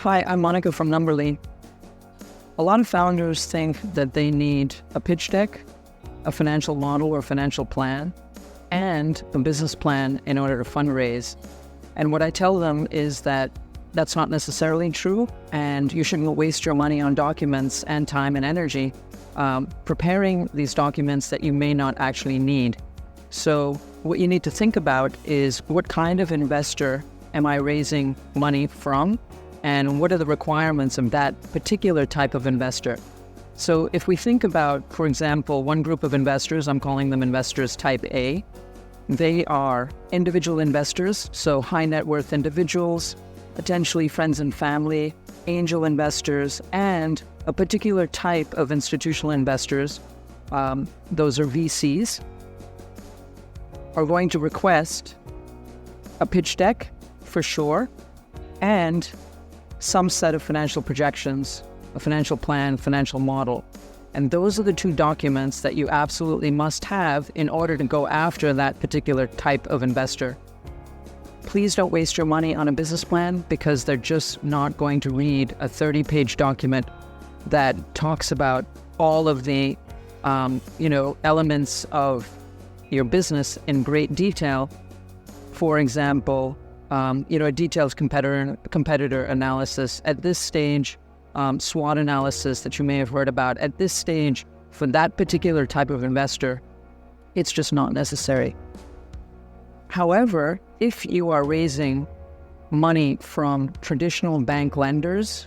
Hi, I'm Monica from Numberly. A lot of founders think that they need a pitch deck, a financial model or financial plan, and a business plan in order to fundraise. And what I tell them is that that's not necessarily true, and you shouldn't waste your money on documents and time and energy preparing these documents that you may not actually need. So what you need to think about is, what kind of investor am I raising money from? And what are the requirements of that particular type of investor? So if we think about, for example, one group of investors, I'm calling them investors type A. They are individual investors, so high net worth individuals, potentially friends and family, angel investors, and a particular type of institutional investors, those are VCs, are going to request a pitch deck for sure, and some set of financial projections, a financial plan, financial model. And those are the two documents that you absolutely must have in order to go after that particular type of investor. Please don't waste your money on a business plan, because they're just not going to read a 30-page document that talks about all of the elements of your business in great detail. For example, a detailed competitor analysis at this stage, SWOT analysis that you may have heard about at this stage. For that particular type of investor, it's just not necessary. However, if you are raising money from traditional bank lenders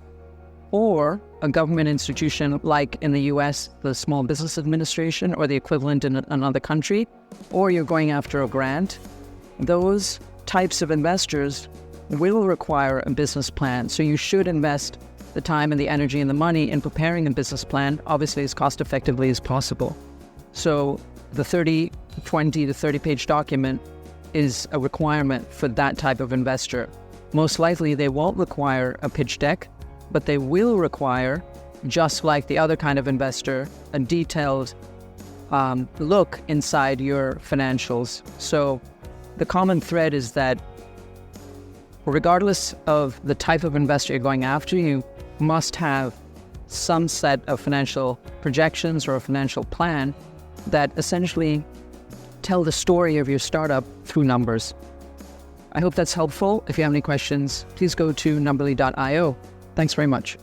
or a government institution like in the US, the Small Business Administration, or the equivalent in another country, or you're going after a grant, those types of investors will require a business plan. So you should invest the time and the energy and the money in preparing a business plan, obviously as cost effectively as possible. So the 20 to 30 page document is a requirement for that type of investor. Most likely they won't require a pitch deck, but they will require, just like the other kind of investor, a detailed look inside your financials. So the common thread is that regardless of the type of investor you're going after, you must have some set of financial projections or a financial plan that essentially tell the story of your startup through numbers. I hope that's helpful. If you have any questions, please go to numberly.io. Thanks very much.